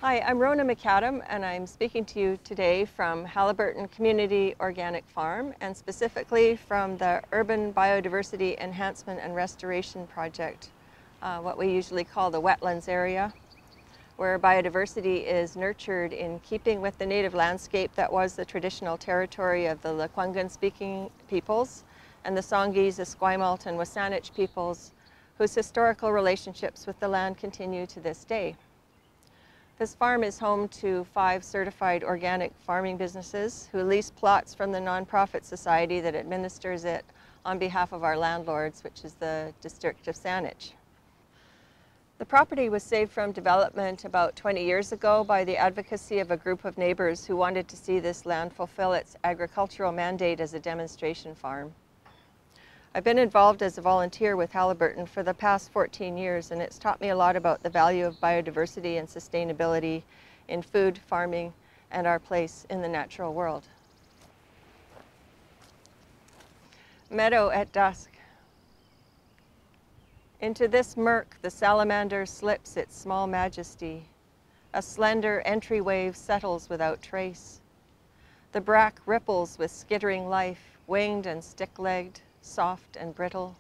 Hi, I'm Rhona McAdam, and I'm speaking to you today from Haliburton Community Organic Farm, and specifically from the Urban Biodiversity Enhancement and Restoration Project, what we usually call the wetlands area, where biodiversity is nurtured in keeping with the native landscape that was the traditional territory of the Lekwungen-speaking peoples and the Songhees, Esquimalt, and Wasanich peoples, whose historical relationships with the land continue to this day. This farm is home to 5 certified organic farming businesses who lease plots from the nonprofit society that administers it on behalf of our landlords, which is the District of Saanich. The property was saved from development about 20 years ago by the advocacy of a group of neighbors who wanted to see this land fulfill its agricultural mandate as a demonstration farm. I've been involved as a volunteer with Haliburton for the past 14 years, and it's taught me a lot about the value of biodiversity and sustainability in food, farming, and our place in the natural world. Meadow at dusk. Into this murk the salamander slips its small majesty. A slender entry wave settles without trace. The brack ripples with skittering life, winged and stick-legged, soft and brittle.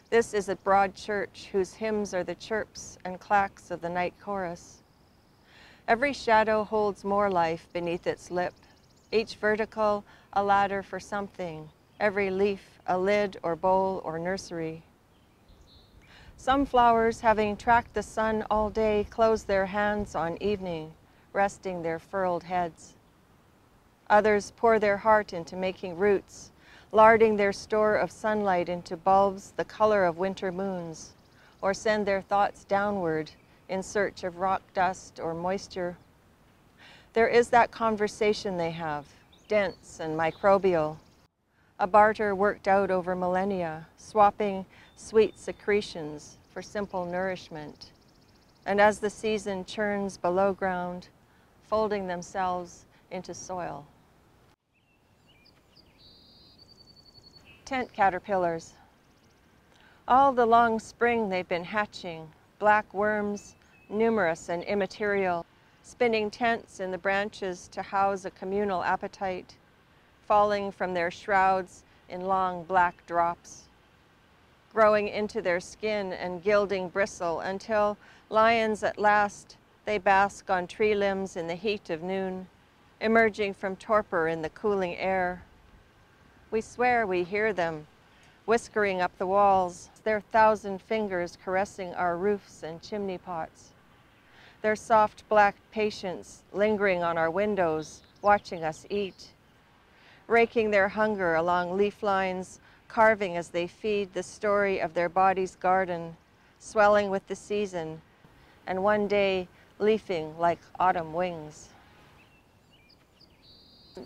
This is a broad church whose hymns are the chirps and clacks of the night chorus. Every shadow holds more life beneath its lip, each vertical a ladder for something, every leaf a lid or bowl or nursery. Some flowers, having tracked the sun all day, close their hands on evening, resting their furled heads. Others pour their heart into making roots, larding their store of sunlight into bulbs the color of winter moons, or send their thoughts downward in search of rock dust or moisture. There is that conversation they have, dense and microbial, a barter worked out over millennia, swapping sweet secretions for simple nourishment, and as the season churns below ground, folding themselves into soil. Tent caterpillars. All the long spring they've been hatching, black worms, numerous and immaterial, spinning tents in the branches to house a communal appetite, falling from their shrouds in long black drops, growing into their skin and gilding bristle until, lions at last, they bask on tree limbs in the heat of noon, emerging from torpor in the cooling air. We swear we hear them, whiskering up the walls, their 1,000 fingers caressing our roofs and chimney pots. Their soft black patience lingering on our windows, watching us eat. Raking their hunger along leaf lines, carving as they feed the story of their body's garden, swelling with the season, and one day leafing like autumn wings.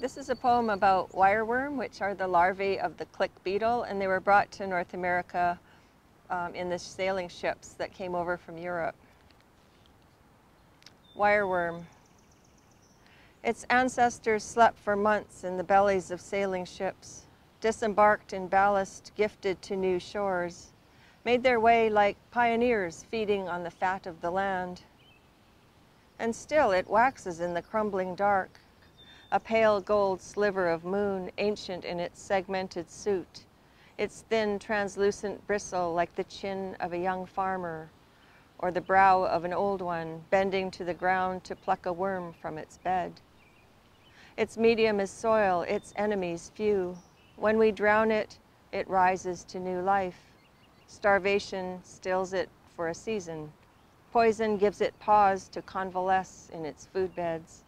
This is a poem about wireworm, which are the larvae of the click beetle, and they were brought to North America in the sailing ships that came over from Europe. Wireworm. Its ancestors slept for months in the bellies of sailing ships, disembarked in ballast gifted to new shores, made their way like pioneers feeding on the fat of the land. And still it waxes in the crumbling dark, a pale gold sliver of moon, ancient in its segmented suit, its thin translucent bristle like the chin of a young farmer, or the brow of an old one bending to the ground to pluck a worm from its bed. Its medium is soil, its enemies few. When we drown it, it rises to new life. Starvation stills it for a season. Poison gives it pause to convalesce in its food beds.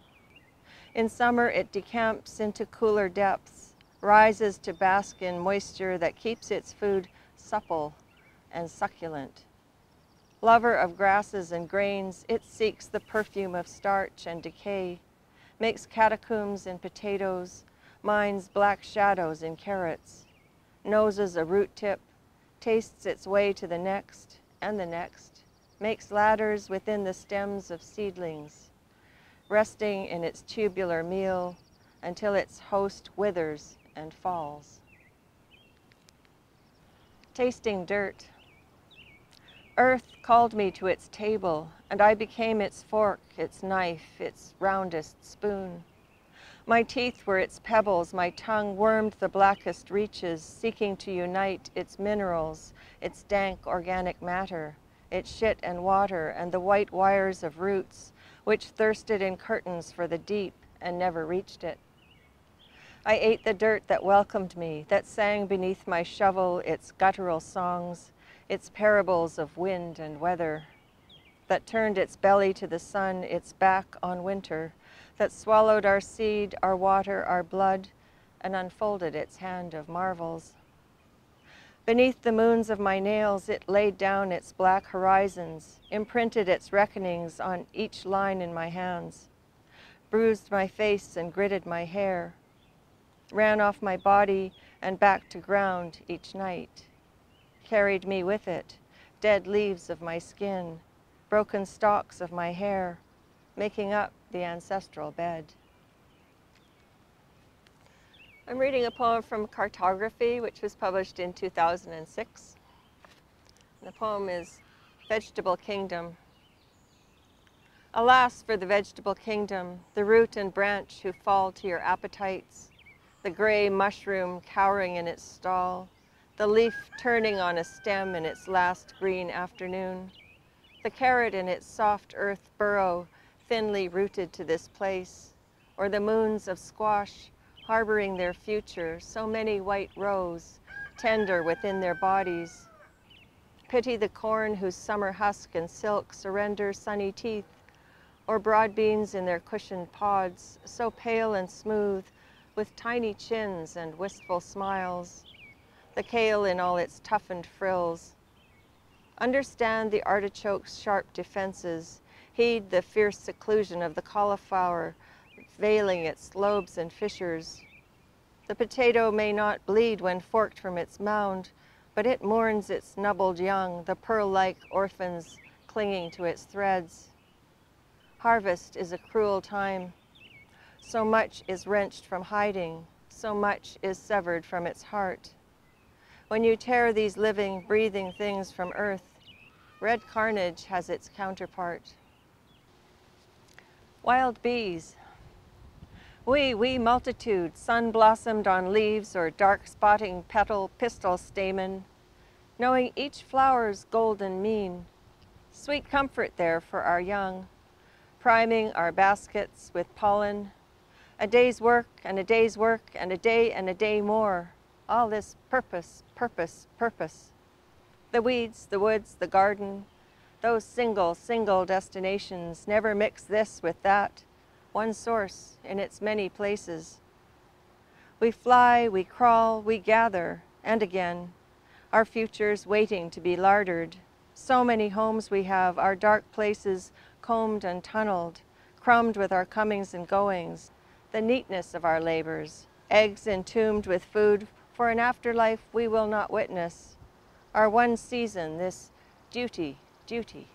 In summer, it decamps into cooler depths, rises to bask in moisture that keeps its food supple and succulent. Lover of grasses and grains, it seeks the perfume of starch and decay, makes catacombs in potatoes, mines black shadows in carrots, noses a root tip, tastes its way to the next and the next, makes ladders within the stems of seedlings, resting in its tubular meal until its host withers and falls. Tasting dirt. Earth called me to its table, and I became its fork, its knife, its roundest spoon. My teeth were its pebbles, my tongue wormed the blackest reaches, seeking to unite its minerals, its dank organic matter, its shit and water, and the white wires of roots, which thirsted in curtains for the deep and never reached it. I ate the dirt that welcomed me, that sang beneath my shovel its guttural songs, its parables of wind and weather, that turned its belly to the sun, its back on winter, that swallowed our seed, our water, our blood, and unfolded its hand of marvels. Beneath the moons of my nails, it laid down its black horizons, imprinted its reckonings on each line in my hands, bruised my face and gritted my hair, ran off my body and back to ground each night, carried me with it, dead leaves of my skin, broken stalks of my hair, making up the ancestral bed. I'm reading a poem from Cartography, which was published in 2006. The poem is Vegetable Kingdom. Alas for the vegetable kingdom, the root and branch who fall to your appetites, the gray mushroom cowering in its stall, the leaf turning on a stem in its last green afternoon, the carrot in its soft earth burrow thinly rooted to this place, or the moons of squash harboring their future, so many white rows, tender within their bodies. Pity the corn whose summer husk and silk surrender sunny teeth, or broad beans in their cushioned pods, so pale and smooth, with tiny chins and wistful smiles, the kale in all its toughened frills. Understand the artichoke's sharp defenses, heed the fierce seclusion of the cauliflower, veiling its lobes and fissures. The potato may not bleed when forked from its mound, but it mourns its nubbled young, the pearl-like orphans clinging to its threads. Harvest is a cruel time. So much is wrenched from hiding, so much is severed from its heart. When you tear these living, breathing things from earth, red carnage has its counterpart. Wild bees. Wee multitude, sun-blossomed on leaves or dark-spotting petal, pistil stamen, knowing each flower's golden mean. Sweet comfort there for our young, priming our baskets with pollen. A day's work and a day's work and a day more. All this purpose, purpose, purpose. The weeds, the woods, the garden, those single destinations, never mix this with that, one source in its many places. We fly, we crawl, we gather, and again, our futures waiting to be lardered. So many homes we have, our dark places combed and tunneled, crumbed with our comings and goings, the neatness of our labors, eggs entombed with food for an afterlife we will not witness, our one season, this duty, duty.